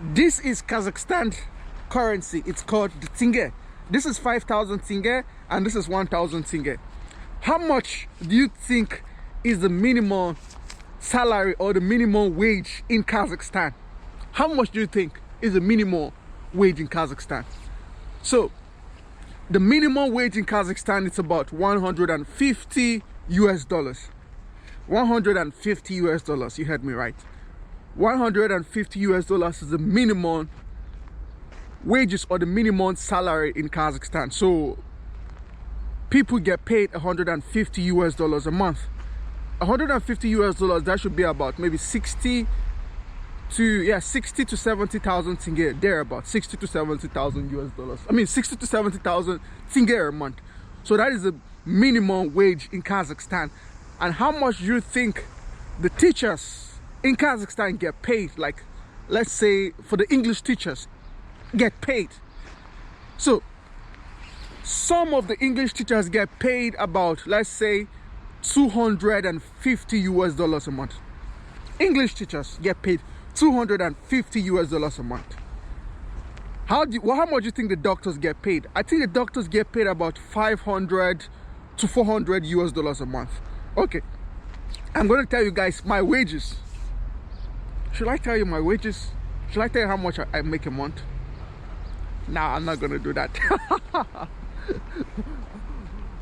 This is Kazakhstan currency. It's called the tenge. This is 5,000 tenge and this is 1,000 tenge. How much do you think is the minimum salary or the minimum wage in Kazakhstan? How much do you think is the minimum wage in Kazakhstan? So the minimum wage in Kazakhstan is about 150 US dollars. 150 US dollars, you heard me right. 150 US dollars is the minimum wages or the minimum salary in Kazakhstan. So people get paid 150 US dollars a month. 150 US dollars, that should be about maybe 60 to 70,000 tenge, there about 60 to 70,000 US dollars. I mean 60 to 70,000 tenge a month. So that is the minimum wage in Kazakhstan. And how much do you think the teachers in Kazakhstan get paid? Like, let's say for the English teachers get paid. So some of the English teachers get paid about, let's say, 250 US dollars a month. English teachers get paid 250 US dollars a month. How much do you think the doctors get paid? I think the doctors get paid about 500 to 400 US dollars a month. Okay, I'm going to tell you guys my wages. Should I tell you my wages? Should I tell you how much I make a month? Nah, I'm not going to do that.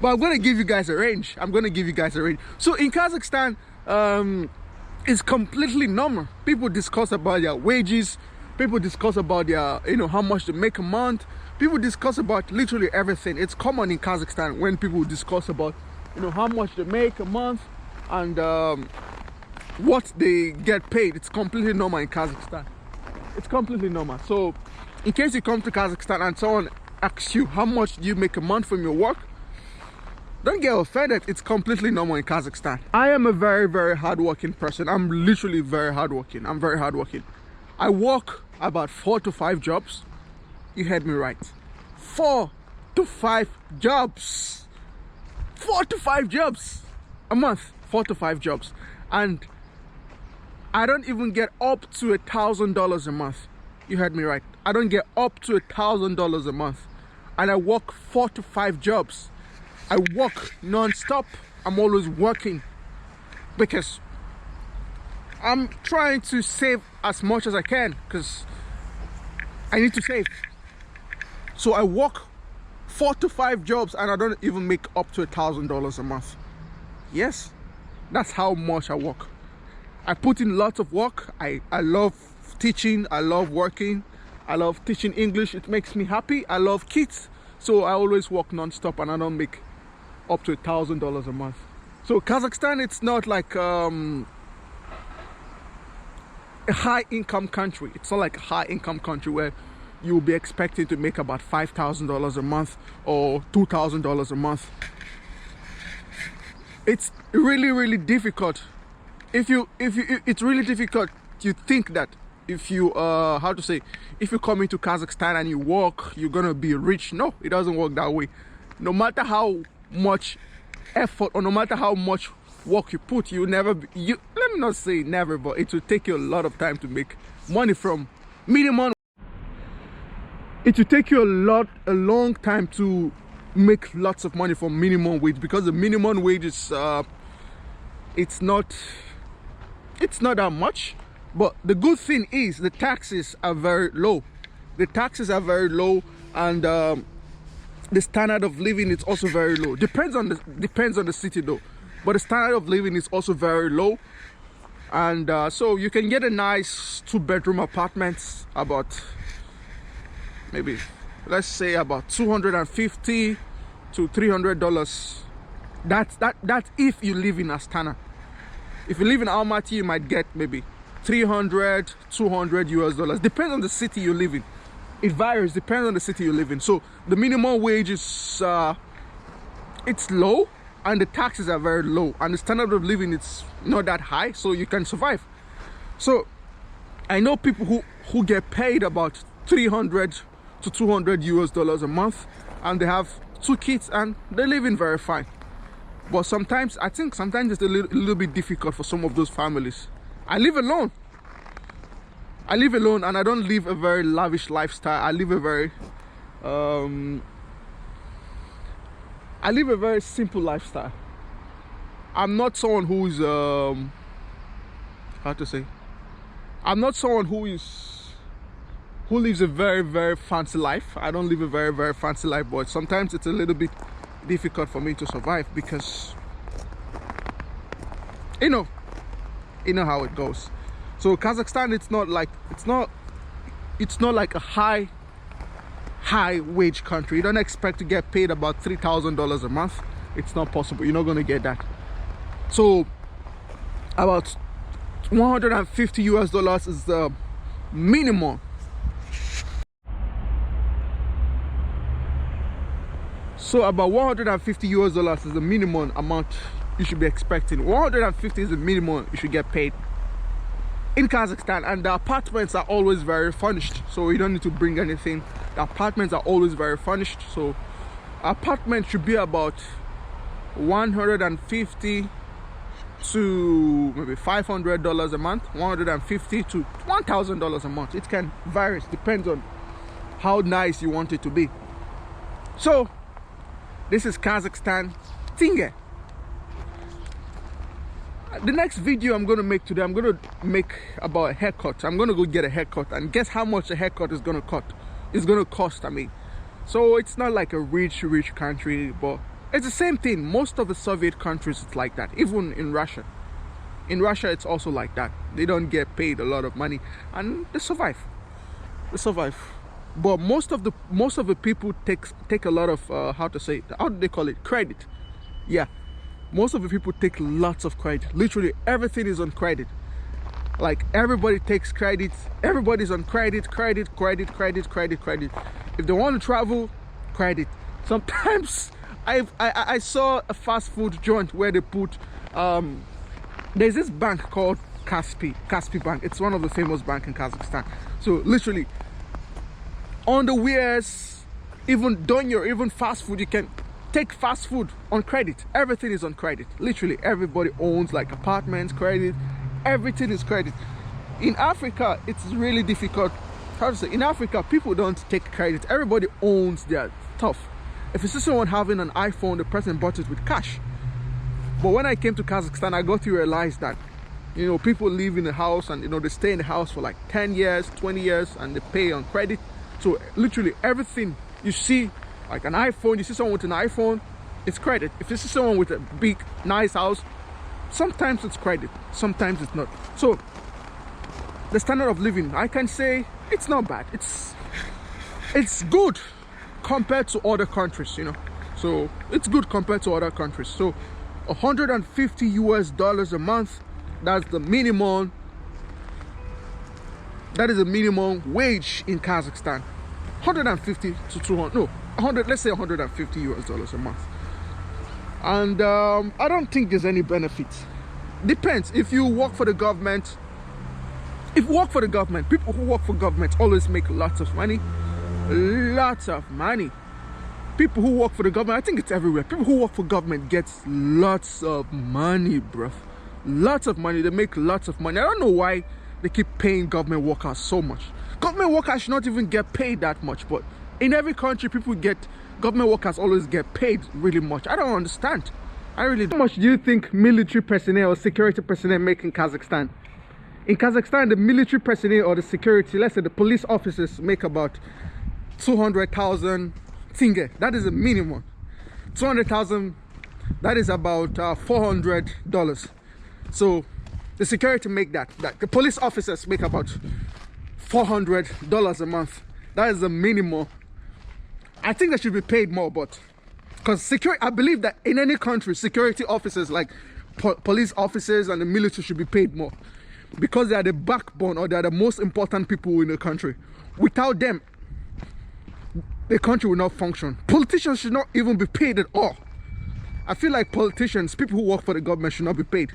But I'm going to give you guys a range. So in Kazakhstan, it's completely normal. People discuss about their wages. People discuss about their, how much they make a month. People discuss about literally everything. It's common in Kazakhstan when people discuss about, how much they make a month and what they get paid. It's completely normal in Kazakhstan. It's completely normal. So in case you come to Kazakhstan and someone asks you how much do you make a month from your work, don't get offended. It's completely normal in Kazakhstan. I am a very, very hardworking person. I'm literally very hardworking. I'm very hardworking. I work about 4 to 5 jobs. You heard me right. 4 to 5 jobs. 4 to 5 jobs a month. 4 to 5 jobs. And I don't even get up to $1,000 a month. You heard me right. I don't get up to $1,000 a month. And I work 4 to 5 jobs. I work non-stop. I'm always working because I'm trying to save as much as I can because I need to save. So I work 4 to 5 jobs and I don't even make up to $1,000 a month. Yes, that's how much I work. I put in lots of work. I love teaching. I love working. I love teaching English. It makes me happy. I love kids. So I always work non-stop and I don't make up to $1,000 a month. So Kazakhstan, it's not like a high income country. It's not like a high income country where you'll be expecting to make about $5,000 a month or $2,000 a month. It's really, really difficult. It's really difficult to think that if you if you come into Kazakhstan and you work, you're gonna be rich. No, it doesn't work that way. No matter how much effort or no matter how much work you put, let me not say never, but it will take you a lot of time to make money from minimum. It will take you a long time to make lots of money from minimum wage, because the minimum wage is it's not that much. But the good thing is the taxes are very low. The taxes are very low, and the standard of living is also very low. Depends on the city though, but the standard of living is also very low. And so you can get a nice 2-bedroom apartment about maybe, let's say, about $250 to $300. That's if you live in Astana. If you live in Almaty, you might get maybe 300, 200 US dollars. Depends on the city you live in. It varies, depends on the city you live in. So the minimum wage is it's low, and the taxes are very low, and the standard of living is not that high, so you can survive. So I know people who get paid about 300 to 200 US dollars a month, and they have 2 kids and they're living very fine. But sometimes it's a little bit difficult for some of those families. I live alone. I live alone, and I don't live a very lavish lifestyle. I live a very simple lifestyle. I'm not someone who is I'm not someone who lives a very, very fancy life. I don't live a very, very fancy life, but sometimes it's a little bit difficult for me to survive because you know how it goes. So Kazakhstan, it's not like a high wage country. You don't expect to get paid about $3,000 a month. It's not possible. You're not going to get that. So about $150 is the minimum. So about $150 is the minimum amount you should be expecting. 150 is the minimum you should get paid in Kazakhstan, and the apartments are always very furnished, so you don't need to bring anything. The apartments are always very furnished, so apartment should be about $150 to maybe $500 a month, $150 to $1,000 a month. It can vary, depends on how nice you want it to be. So this is Kazakhstan Tinge. The next video I'm going to make today, I'm going to make about a haircut. I'm going to go get a haircut, and guess how much a haircut is going to cost. I mean, so it's not like a rich country, but it's the same thing. Most of the Soviet countries, it's like that. Even in Russia, it's also like that. They don't get paid a lot of money, and they survive. But most of the people take a lot of how do they call it, credit. Yeah, most of the people take lots of credit. Literally everything is on credit. Like everybody takes credit. Everybody's on credit. If they want to travel, credit. Sometimes I saw a fast food joint where they put there's this bank called Kaspi Bank. It's one of the famous banks in Kazakhstan. So literally on the wares, even fast food, you can take fast food on credit. Everything is on credit. Literally everybody owns like apartments, credit. Everything is credit. In Africa, it's really difficult. How to say? In Africa, people don't take credit. Everybody owns their stuff. If you see someone having an iPhone, the person bought it with cash. But when I came to Kazakhstan, I got to realize that, you know, people live in the house, and you know, they stay in the house for like 10 years, 20 years, and they pay on credit. So literally everything you see, like an iPhone, you see someone with an iPhone, it's credit. If you see someone with a big, nice house, sometimes it's credit, sometimes it's not. So the standard of living, I can say it's not bad. It's good compared to other countries, you know. So it's good compared to other countries. So $150 a month, that's the minimum. That is the minimum wage in Kazakhstan. 150 to 200, no, 100, let's say $150 a month. And I don't think there's any benefits. Depends. If you work for the government, people who work for government always make lots of money. People who work for the government, I think it's everywhere. People who work for government get lots of money, bruh. Lots of money. They make lots of money. I don't know why they keep paying government workers so much. Government workers should not even get paid that much, but in every country, government workers always get paid really much. I don't understand. How much do you think military personnel or security personnel make in Kazakhstan? In Kazakhstan, the military personnel or the security, let's say the police officers, make about 200,000 tenge. That is a minimum. 200,000, that is about $400. So the security make that. The police officers make about $400 a month. That is the minimum. I think they should be paid more, but because security, I believe that in any country, security officers like police officers and the military should be paid more, because they are the backbone, or they are the most important people in the country. Without them, the country will not function. Politicians should not even be paid at all. I feel like politicians, people who work for the government, should not be paid,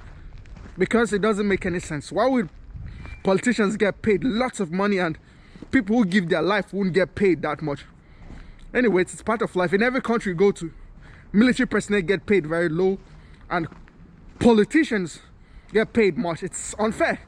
because it doesn't make any sense. Why would politicians get paid lots of money and people who give their life won't get paid that much? Anyway, it's part of life. In every country you go to, military personnel get paid very low and politicians get paid much. It's unfair.